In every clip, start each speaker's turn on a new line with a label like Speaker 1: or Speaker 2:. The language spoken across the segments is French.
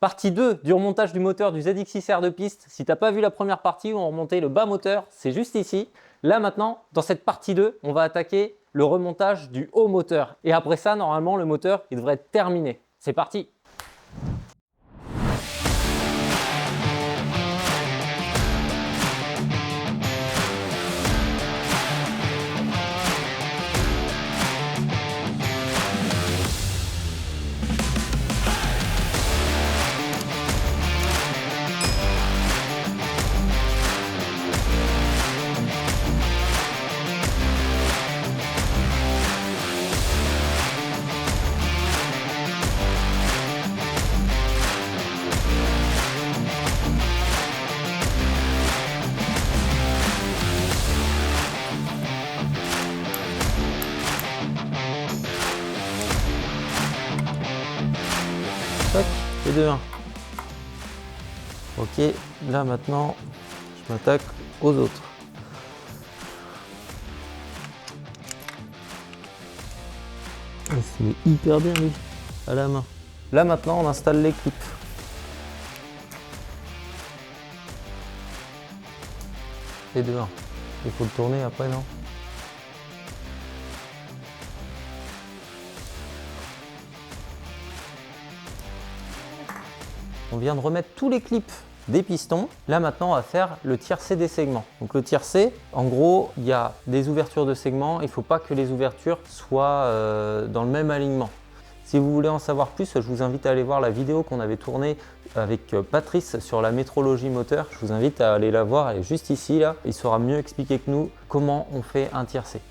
Speaker 1: Partie 2 du remontage du moteur du ZX6R de piste. Si tu n'as pas vu la première partie où on remontait le bas moteur, c'est juste ici. Là maintenant, dans cette partie 2, on va attaquer le remontage du haut moteur. Et après ça, normalement, le moteur il devrait être terminé. C'est parti! Et 2-1. Ok, là maintenant, je m'attaque aux autres. C'est hyper bien lui, à la main. Là maintenant, on installe les clips. Et 2-1. Il faut le tourner après, non? On vient de remettre tous les clips des pistons. Là maintenant, on va faire le tiercé des segments. Donc le tiercé, en gros, il y a des ouvertures de segments. Il ne faut pas que les ouvertures soient dans le même alignement. Si vous voulez en savoir plus, je vous invite à aller voir la vidéo qu'on avait tournée avec Patrice sur la métrologie moteur. Je vous invite à aller la voir, elle est juste ici là. Il saura mieux expliquer que nous comment on fait un tiercé.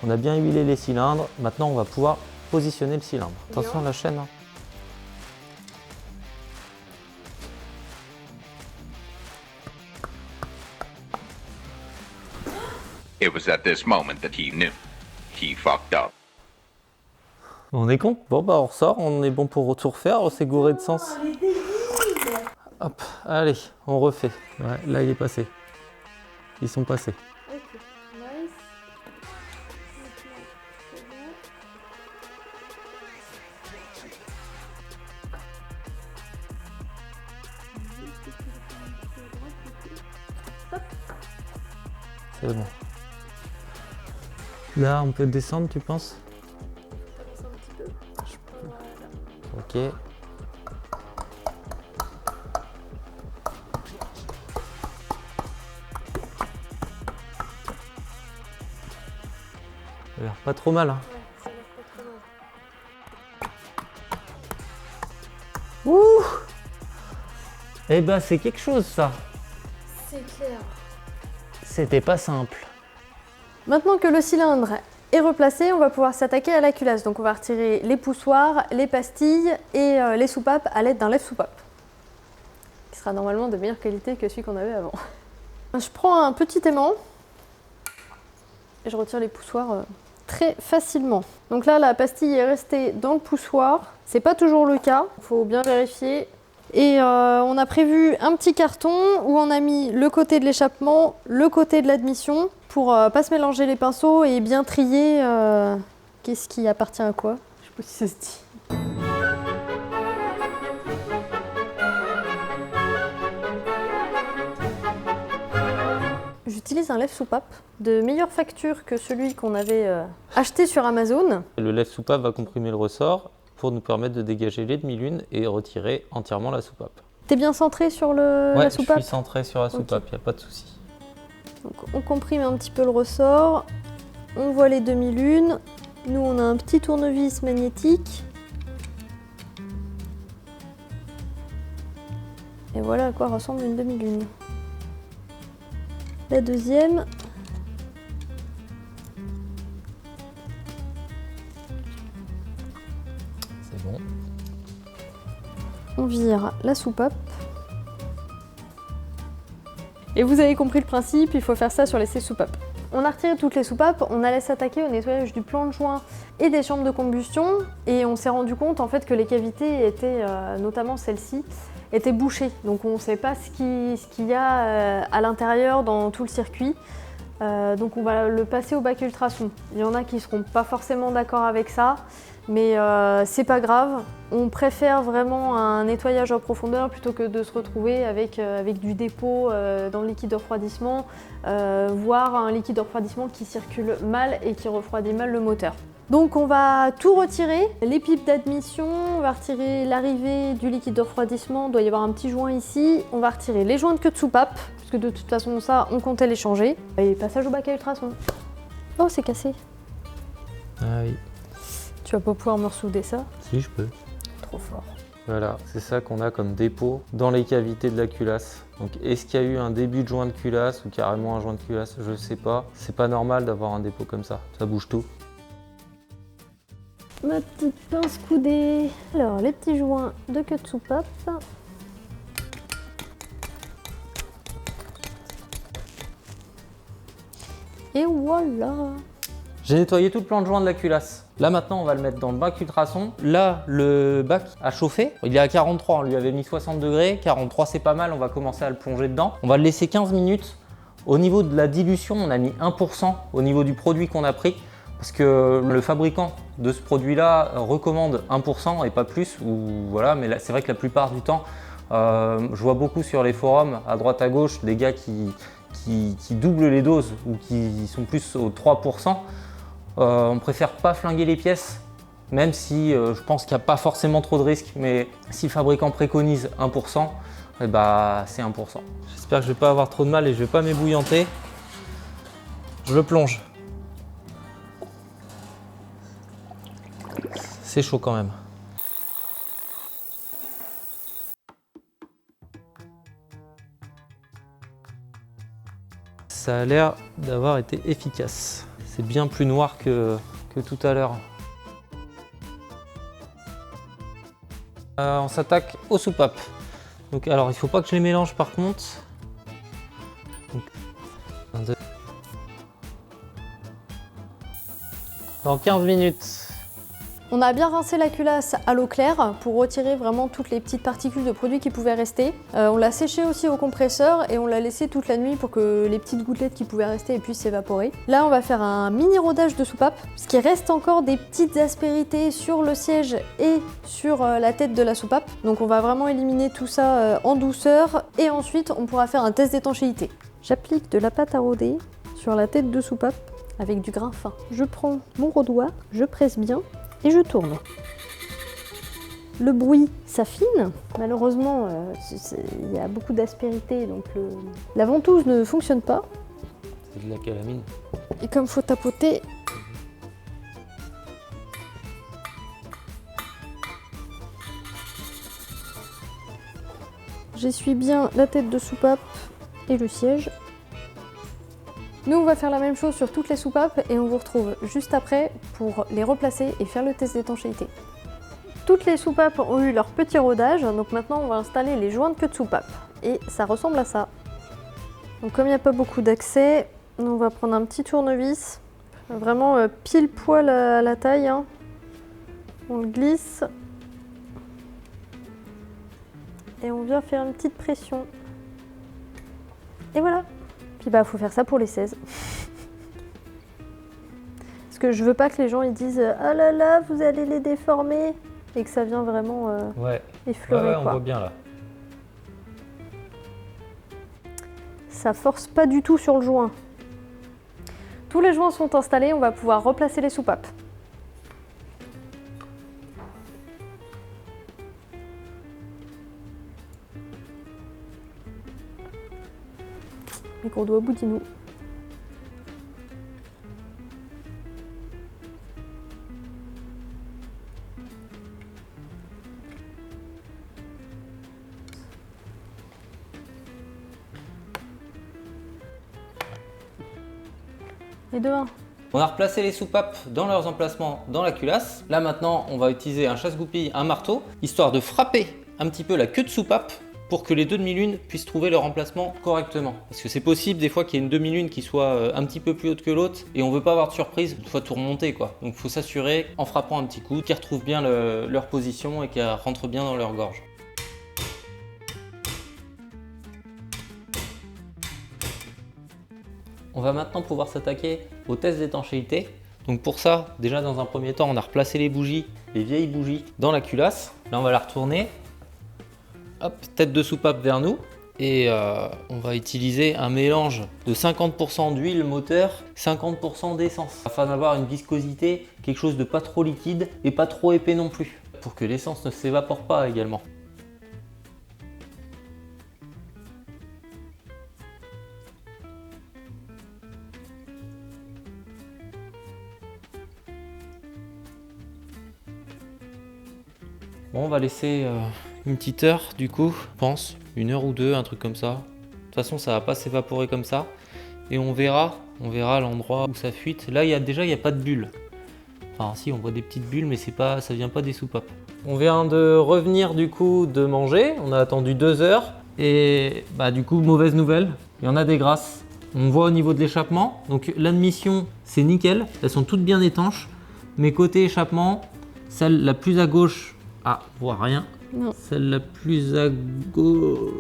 Speaker 1: On a bien huilé les cylindres, maintenant on va pouvoir positionner le cylindre. Attention à la chaîne.
Speaker 2: It was at this moment that he knew. He fucked up.
Speaker 1: On est con. Bon bah on ressort, on est bon pour tout refaire, on s'est gouré de sens. Hop, allez, on refait. Ouais, là il est passé. Ils sont passés. C'est bon. Là, on peut descendre, tu penses? Ok. Ça a l'air pas trop mal, hein. Ouh! Eh ben, c'est quelque chose, ça.
Speaker 3: C'est clair.
Speaker 1: C'était pas simple.
Speaker 3: Maintenant que le cylindre est replacé, on va pouvoir s'attaquer à la culasse. Donc on va retirer les poussoirs, les pastilles et les soupapes à l'aide d'un lève-soupape, qui sera normalement de meilleure qualité que celui qu'on avait avant. Je prends un petit aimant et je retire les poussoirs très facilement. Donc là, la pastille est restée dans le poussoir. C'est pas toujours le cas, il faut bien vérifier. Et on a prévu un petit carton où on a mis le côté de l'échappement, le côté de l'admission pour pas se mélanger les pinceaux et bien trier qu'est-ce qui appartient à quoi. Je sais pas si ça se dit. J'utilise un lève-soupape de meilleure facture que celui qu'on avait acheté sur Amazon.
Speaker 1: Le lève-soupape va comprimer le ressort pour nous permettre de dégager les demi-lunes et retirer entièrement la soupape.
Speaker 3: T'es bien centré sur la soupape?
Speaker 1: Je suis centré sur la soupape, il n'y a pas de souci.
Speaker 3: Donc on comprime un petit peu le ressort, on voit les demi-lunes. Nous on a un petit tournevis magnétique. Et voilà à quoi ressemble une demi-lune. La deuxième.
Speaker 1: C'est bon.
Speaker 3: On vire la soupape. Et vous avez compris le principe, il faut faire ça sur les soupapes. On a retiré toutes les soupapes, on allait s'attaquer au nettoyage du plan de joint et des chambres de combustion et on s'est rendu compte en fait que les cavités étaient, notamment celle-ci, étaient bouchées. Donc on ne sait pas ce qu'il y a à l'intérieur dans tout le circuit. Donc on va le passer au bac ultrason. Il y en a qui ne seront pas forcément d'accord avec ça, mais c'est pas grave. On préfère vraiment un nettoyage en profondeur plutôt que de se retrouver avec du dépôt dans le liquide de refroidissement, voire un liquide de refroidissement qui circule mal et qui refroidit mal le moteur. Donc on va tout retirer, les pipes d'admission, on va retirer l'arrivée du liquide de refroidissement, il doit y avoir un petit joint ici, on va retirer les joints de queue de soupape, parce que de toute façon ça on comptait les changer, et passage au bac à ultrasons. Oh c'est cassé.
Speaker 1: Ah oui.
Speaker 3: Tu vas pas pouvoir me ressouder ça?
Speaker 1: Si, je peux.
Speaker 3: Trop fort.
Speaker 1: Voilà, c'est ça qu'on a comme dépôt dans les cavités de la culasse. Donc est-ce qu'il y a eu un début de joint de culasse ou carrément un joint de culasse? Je sais pas. C'est pas normal d'avoir un dépôt comme ça bouge tout.
Speaker 3: Ma petite pince coudée. Alors, les petits joints de queue de soupape. Et voilà.
Speaker 1: J'ai nettoyé tout le plan de joint de la culasse. Là maintenant on va le mettre dans le bac ultrason. Là le bac a chauffé, il est à 43, on lui avait mis 60 degrés, 43 c'est pas mal, on va commencer à le plonger dedans. On va le laisser 15 minutes. Au niveau de la dilution, on a mis 1% au niveau du produit qu'on a pris. Parce que le fabricant de ce produit-là recommande 1% et pas plus, ou voilà, mais c'est vrai que la plupart du temps, je vois beaucoup sur les forums, à droite à gauche, des gars qui doublent les doses ou qui sont plus aux 3%. On préfère pas flinguer les pièces, même si je pense qu'il n'y a pas forcément trop de risques, mais si le fabricant préconise 1%, eh ben, c'est 1%. J'espère que je vais pas avoir trop de mal et je vais pas m'ébouillanter. Je le plonge. C'est chaud quand même. Ça a l'air d'avoir été efficace. C'est bien plus noir que tout à l'heure. On s'attaque aux soupapes. Donc, alors, il ne faut pas que je les mélange par contre. Donc, dans 15 minutes.
Speaker 3: On a bien rincé la culasse à l'eau claire pour retirer vraiment toutes les petites particules de produits qui pouvaient rester. On l'a séché aussi au compresseur et on l'a laissé toute la nuit pour que les petites gouttelettes qui pouvaient rester puissent s'évaporer. Là on va faire un mini rodage de soupape, parce qu'il reste encore des petites aspérités sur le siège et sur la tête de la soupape. Donc on va vraiment éliminer tout ça en douceur et ensuite on pourra faire un test d'étanchéité. J'applique de la pâte à rôder sur la tête de soupape avec du grain fin. Je prends mon rodoir, je presse bien et je tourne. Le bruit s'affine. Malheureusement, il y a beaucoup d'aspérité, donc la ventouse ne fonctionne pas.
Speaker 1: C'est de la calamine.
Speaker 3: Et comme il faut tapoter, j'essuie bien la tête de soupape et le siège. Nous, on va faire la même chose sur toutes les soupapes et on vous retrouve juste après pour les replacer et faire le test d'étanchéité. Toutes les soupapes ont eu leur petit rodage, donc maintenant on va installer les joints de queue de soupape. Et ça ressemble à ça. Donc comme il n'y a pas beaucoup d'accès, on va prendre un petit tournevis, vraiment pile poil à la taille. Hein. On le glisse. Et on vient faire une petite pression. Et voilà. Puis bah faut faire ça pour les 16. Parce que je veux pas que les gens ils disent ah là là vous allez les déformer et que ça vient vraiment effleurer.
Speaker 1: Ouais,
Speaker 3: quoi.
Speaker 1: On voit bien là.
Speaker 3: Ça force pas du tout sur le joint. Tous les joints sont installés, on va pouvoir replacer les soupapes. Les gros doigts boudinous. Les deux.
Speaker 1: On a replacé les soupapes dans leurs emplacements dans la culasse. Là maintenant, on va utiliser un chasse-goupille, un marteau, histoire de frapper un petit peu la queue de soupape pour que les deux demi-lunes puissent trouver leur emplacement correctement. Parce que c'est possible des fois qu'il y ait une demi-lune qui soit un petit peu plus haute que l'autre et on veut pas avoir de surprise une fois tout remonté quoi. Donc il faut s'assurer en frappant un petit coup qu'ils retrouvent bien leur position et qu'elles rentrent bien dans leur gorge. On va maintenant pouvoir s'attaquer au test d'étanchéité. Donc pour ça, déjà dans un premier temps, on a replacé les bougies, les vieilles bougies dans la culasse. Là on va la retourner. Hop, tête de soupape vers nous. Et on va utiliser un mélange de 50% d'huile moteur, 50% d'essence, afin d'avoir une viscosité, quelque chose de pas trop liquide et pas trop épais non plus, pour que l'essence ne s'évapore pas également. Bon, on va laisser une petite heure du coup, je pense, 1 heure ou 2, un truc comme ça. De toute façon, ça va pas s'évaporer comme ça. Et on verra l'endroit où ça fuite. Là, il y a pas de bulles. Enfin, si, on voit des petites bulles, mais ça vient pas des soupapes. On vient de revenir du coup de manger. On a attendu 2 heures. Et bah du coup, mauvaise nouvelle, il y en a des grasses. On voit au niveau de l'échappement. Donc l'admission, c'est nickel. Elles sont toutes bien étanches. Mais côté échappement, celle la plus à gauche, ah, on voit rien.
Speaker 3: Non.
Speaker 1: Celle la plus à gauche.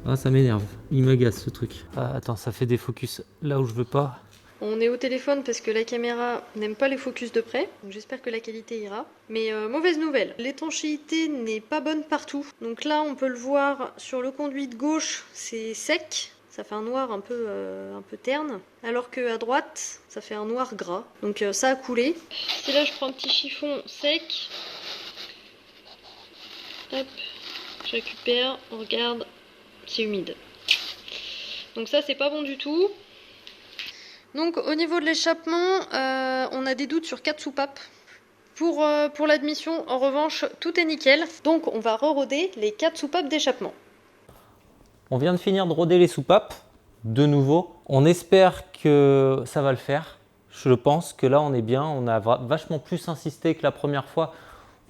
Speaker 1: Ah, ça m'énerve. Il m'agace ce truc. Ah, attends, ça fait des focus là où je veux pas.
Speaker 3: On est au téléphone parce que la caméra n'aime pas les focus de près, donc j'espère que la qualité ira. Mais mauvaise nouvelle, l'étanchéité n'est pas bonne partout. Donc là, on peut le voir sur le conduit de gauche, c'est sec. Ça fait un noir un peu terne, alors qu'à droite, ça fait un noir gras. Donc ça a coulé. Et là, je prends un petit chiffon sec. Hop, je récupère, on regarde, c'est humide. Donc ça, c'est pas bon du tout. Donc au niveau de l'échappement, on a des doutes sur 4 soupapes. Pour l'admission, en revanche, tout est nickel. Donc on va re-roder les 4 soupapes d'échappement.
Speaker 1: On vient de finir de roder les soupapes, de nouveau. On espère que ça va le faire. Je pense que là, on est bien. On a vachement plus insisté que la première fois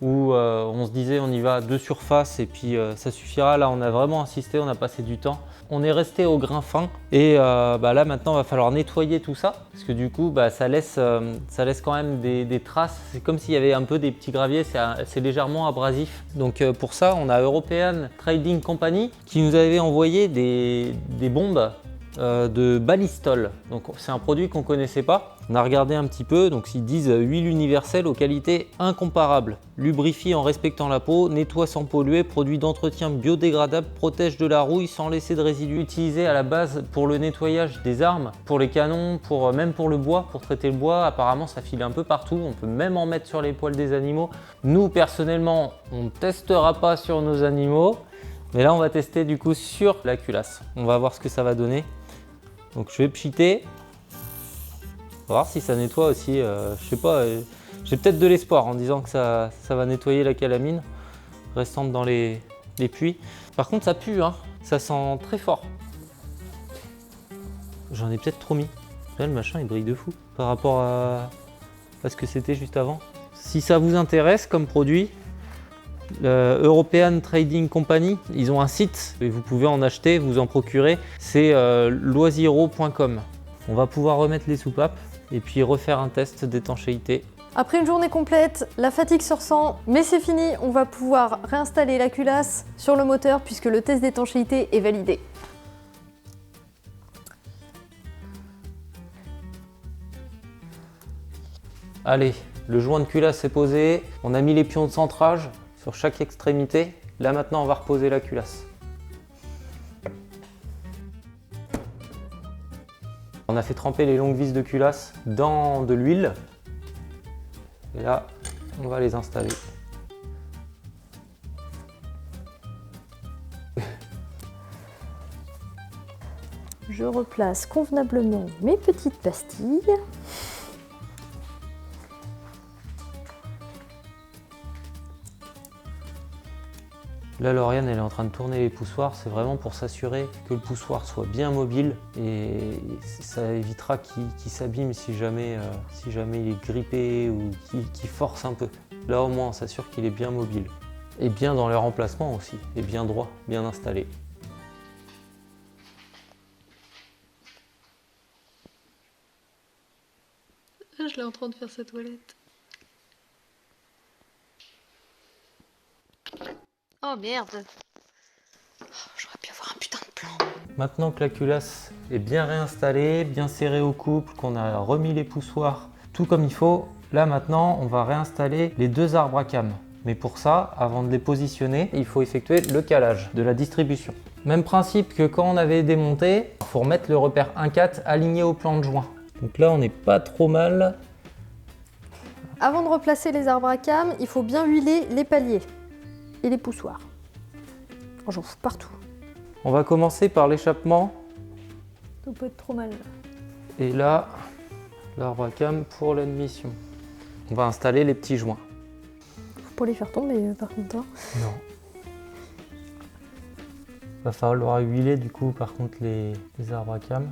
Speaker 1: où on se disait on y va de surface et puis ça suffira. Là, on a vraiment insisté, on a passé du temps. On est resté au grain fin et là maintenant il va falloir nettoyer tout ça parce que du coup ça laisse quand même des traces. C'est comme s'il y avait un peu des petits graviers, c'est légèrement abrasif. Donc pour ça on a European Trading Company qui nous avait envoyé des bombes de Ballistol. Donc c'est un produit qu'on ne connaissait pas. On a regardé un petit peu, donc ils disent huile universelle aux qualités incomparables. Lubrifie en respectant la peau, nettoie sans polluer, produit d'entretien biodégradable, protège de la rouille sans laisser de résidus. Utilisé à la base pour le nettoyage des armes, pour les canons, même pour le bois, pour traiter le bois. Apparemment ça file un peu partout, on peut même en mettre sur les poils des animaux. Nous personnellement, on ne testera pas sur nos animaux, mais là on va tester du coup sur la culasse. On va voir ce que ça va donner. Donc je vais pchiter. On va voir si ça nettoie aussi. Je sais pas, j'ai peut-être de l'espoir en disant que ça va nettoyer la calamine restante dans les puits. Par contre ça pue, hein. Ça sent très fort. J'en ai peut-être trop mis. Là, le machin il brille de fou par rapport à ce que c'était juste avant. Si ça vous intéresse comme produit, European Trading Company, ils ont un site et vous pouvez en acheter, vous en procurer. C'est loisiro.com. On va pouvoir remettre les soupapes et puis refaire un test d'étanchéité.
Speaker 3: Après une journée complète, la fatigue se ressent, mais c'est fini. On va pouvoir réinstaller la culasse sur le moteur puisque le test d'étanchéité est validé.
Speaker 1: Allez, le joint de culasse est posé. On a mis les pions de centrage sur chaque extrémité. Là maintenant, on va reposer la culasse. On a fait tremper les longues vis de culasse dans de l'huile. Et là, on va les installer.
Speaker 3: Je replace convenablement mes petites pastilles.
Speaker 1: Là, Lauriane, elle est en train de tourner les poussoirs. C'est vraiment pour s'assurer que le poussoir soit bien mobile et ça évitera qu'il s'abîme si jamais il est grippé ou qu'il force un peu. Là, au moins, on s'assure qu'il est bien mobile. et bien dans leur emplacement aussi, et bien droit, bien installé.
Speaker 3: Je l'ai en train de faire sa toilette. Oh merde! Oh, j'aurais pu avoir un putain de plan.
Speaker 1: Maintenant que la culasse est bien réinstallée, bien serrée au couple, qu'on a remis les poussoirs tout comme il faut, là maintenant on va réinstaller les deux arbres à cam. Mais pour ça, avant de les positionner, il faut effectuer le calage de la distribution. Même principe que quand on avait démonté, il faut remettre le repère 1,4 aligné au plan de joint. Donc là on n'est pas trop mal.
Speaker 3: Avant de replacer les arbres à cam, il faut bien huiler les paliers et les poussoirs. Oh, j'en fous partout.
Speaker 1: On va commencer par l'échappement.
Speaker 3: Ça peut être trop mal.
Speaker 1: Et là, l'arbre à cam pour l'admission. On va installer les petits joints.
Speaker 3: Faut pas les faire tomber par contre. Hein.
Speaker 1: Non. Va falloir huiler du coup par contre les arbres à cam.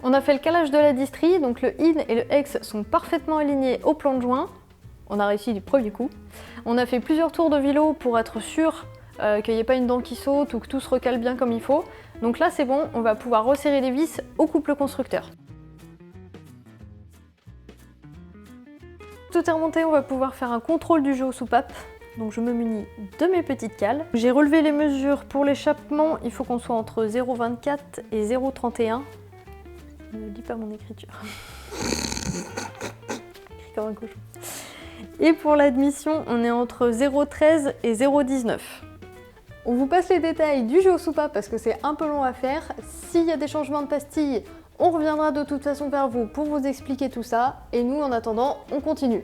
Speaker 3: On a fait le calage de la distrie, donc le in et le ex sont parfaitement alignés au plan de joint. On a réussi du premier coup. On a fait plusieurs tours de vélo pour être sûr qu'il n'y ait pas une dent qui saute ou que tout se recale bien comme il faut. Donc là c'est bon, on va pouvoir resserrer les vis au couple constructeur. Tout est remonté, on va pouvoir faire un contrôle du jeu aux soupapes. Donc je me munis de mes petites cales. J'ai relevé les mesures pour l'échappement, il faut qu'on soit entre 0,24 et 0,31. Ne lis pas mon écriture. J'écris comme un cochon. Et pour l'admission, on est entre 0,13 et 0,19. On vous passe les détails du jeu aux soupapes parce que c'est un peu long à faire. S'il y a des changements de pastilles, on reviendra de toute façon vers vous pour vous expliquer tout ça. Et nous, en attendant, on continue.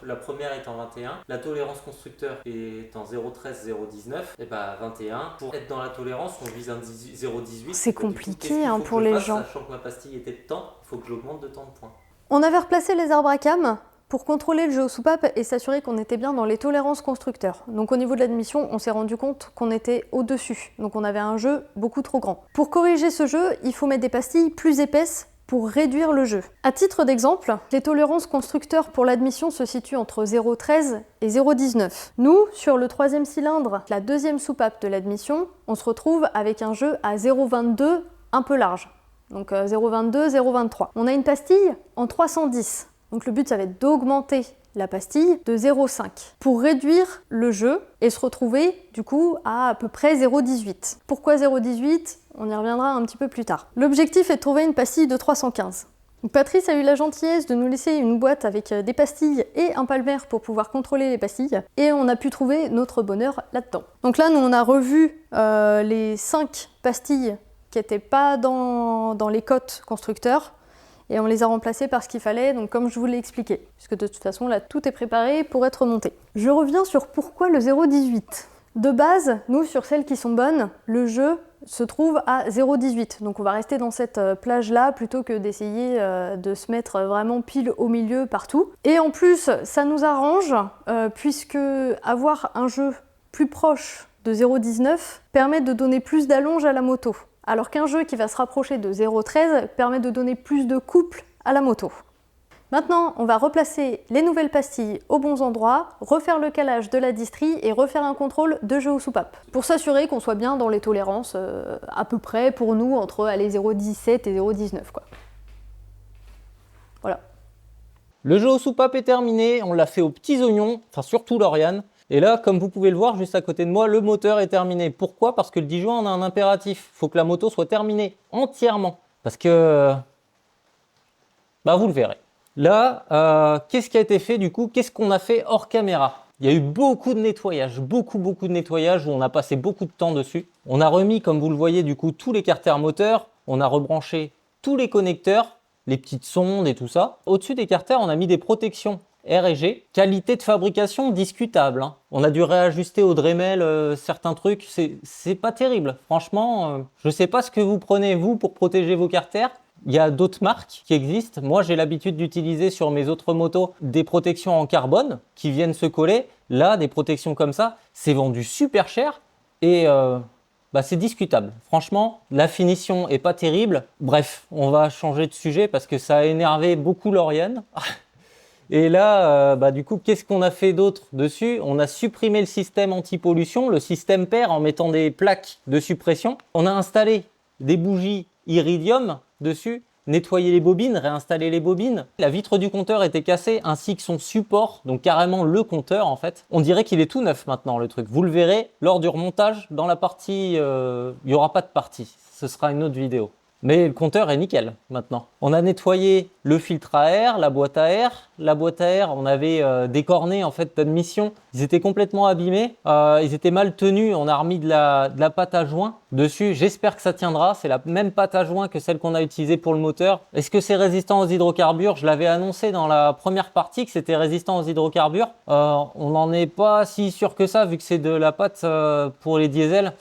Speaker 1: La première est en 21, la tolérance constructeur est en 0,13, 0,19, et bah 21. Pour être dans la tolérance, on vise un 0,18.
Speaker 3: C'est compliqué hein, pour les gens.
Speaker 1: Sachant que ma pastille était de temps, il faut que j'augmente de temps de points.
Speaker 3: On avait replacé les arbres à cam pour contrôler le jeu aux soupapes et s'assurer qu'on était bien dans les tolérances constructeurs. Donc au niveau de l'admission, on s'est rendu compte qu'on était au-dessus. Donc on avait un jeu beaucoup trop grand. Pour corriger ce jeu, il faut mettre des pastilles plus épaisses pour réduire le jeu. À titre d'exemple, les tolérances constructeurs pour l'admission se situent entre 0,13 et 0,19. Nous, sur le troisième cylindre, la deuxième soupape de l'admission, on se retrouve avec un jeu à 0,22 un peu large. Donc 0,22, 0,23. On a une pastille en 310. Donc le but, ça va être d'augmenter la pastille de 0,5 pour réduire le jeu et se retrouver du coup à peu près 0,18. Pourquoi 0,18 ? On y reviendra un petit peu plus tard. L'objectif est de trouver une pastille de 315. Donc Patrice a eu la gentillesse de nous laisser une boîte avec des pastilles et un palmaire pour pouvoir contrôler les pastilles et on a pu trouver notre bonheur là-dedans. Donc là, nous on a revu les 5 pastilles qui n'étaient pas dans les cotes constructeurs et on les a remplacées par ce qu'il fallait, donc comme je vous l'ai expliqué, puisque de toute façon là tout est préparé pour être monté. Je reviens sur pourquoi le 0,18. De base, nous sur celles qui sont bonnes, le jeu se trouve à 0,18. Donc on va rester dans cette plage-là plutôt que d'essayer de se mettre vraiment pile au milieu partout. Et en plus, ça nous arrange puisque avoir un jeu plus proche de 0,19 permet de donner plus d'allonge à la moto. Alors qu'un jeu qui va se rapprocher de 0,13 permet de donner plus de couple à la moto. Maintenant, on va replacer les nouvelles pastilles aux bons endroits, refaire le calage de la distrie et refaire un contrôle de jeu aux soupapes. Pour s'assurer qu'on soit bien dans les tolérances à peu près pour nous entre 0,17 et 0,19 quoi. Voilà.
Speaker 1: Le jeu aux soupapes est terminé, on l'a fait aux petits oignons, enfin surtout Lauriane. Et là, comme vous pouvez le voir juste à côté de moi, le moteur est terminé. Pourquoi ? Parce que le Dijon en a un impératif. Il faut que la moto soit terminée entièrement. Parce que... bah vous le verrez. Là, qu'est-ce qui a été fait du coup ? Qu'est-ce qu'on a fait hors caméra ? Il y a eu beaucoup de nettoyage, beaucoup de nettoyage où on a passé beaucoup de temps dessus. On a remis, comme vous le voyez, du coup, tous les carters moteurs. On a rebranché tous les connecteurs, les petites sondes et tout ça. Au-dessus des carters, on a mis des protections R et G. Qualité de fabrication discutable. Hein. On a dû réajuster au Dremel certains trucs. C'est pas terrible. Franchement, je sais pas ce que vous prenez vous pour protéger vos carters. Il y a d'autres marques qui existent. Moi, j'ai l'habitude d'utiliser sur mes autres motos des protections en carbone qui viennent se coller. Là, des protections comme ça, c'est vendu super cher et bah, c'est discutable. Franchement, la finition est pas terrible. Bref, on va changer de sujet parce que ça a énervé beaucoup Lauriane. Et là, bah, du coup, qu'est-ce qu'on a fait d'autre dessus? On a supprimé le système anti-pollution, le système pair en mettant des plaques de suppression. On a installé des bougies iridium dessus, nettoyé les bobines, réinstallé les bobines. La vitre du compteur était cassée ainsi que son support, donc carrément le compteur en fait. On dirait qu'il est tout neuf maintenant le truc. Vous le verrez lors du remontage dans la partie, il n'y aura pas de partie. Ce sera une autre vidéo. Mais le compteur est nickel maintenant. On a nettoyé le filtre à air, la boîte à air. La boîte à air, on avait des cornets en fait d'admission. Ils étaient complètement abîmés. Ils étaient mal tenus. On a remis de la pâte à joint dessus. J'espère que ça tiendra. C'est la même pâte à joint que celle qu'on a utilisée pour le moteur. Est-ce que c'est résistant aux hydrocarbures? Je l'avais annoncé dans la première partie que c'était résistant aux hydrocarbures. On n'en est pas si sûr que ça vu que c'est de la pâte pour les diesels.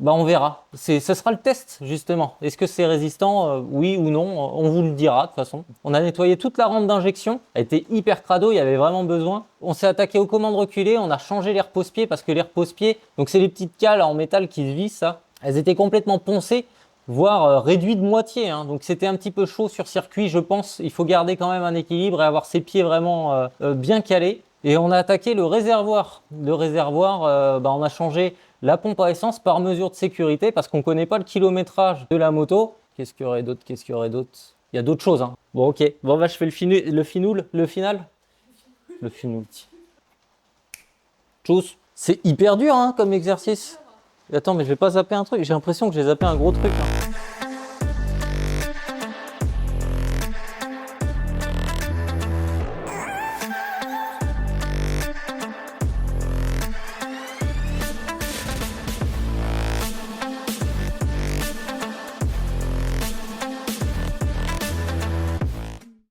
Speaker 1: Bah on verra. Ce sera le test justement. Est-ce que c'est résistant? Oui ou non? On vous le dira de toute façon. On a nettoyé toute la rampe d'injection. Elle était hyper crado, il y avait vraiment besoin. On s'est attaqué aux commandes reculées. On a changé les repose-pieds parce que les repose-pieds, donc c'est les petites cales en métal qui se vissent ça. Elles étaient complètement poncées, voire réduites de moitié. Hein. Donc c'était un petit peu chaud sur circuit, je pense. Il faut garder quand même un équilibre et avoir ses pieds vraiment bien calés. Et on a attaqué le réservoir. Le réservoir, on a changé la pompe à essence par mesure de sécurité parce qu'on ne connaît pas le kilométrage de la moto. Qu'est-ce qu'il y aurait d'autre? Qu'est-ce qu'il y aurait d'autre? Il y a d'autres choses. Hein. Bon, ok. Bon, bah, je fais le final. Le finoul. Tchuss. C'est hyper dur hein, comme exercice. Attends, mais je vais pas zapper un truc. J'ai l'impression que j'ai zappé un gros truc. Hein.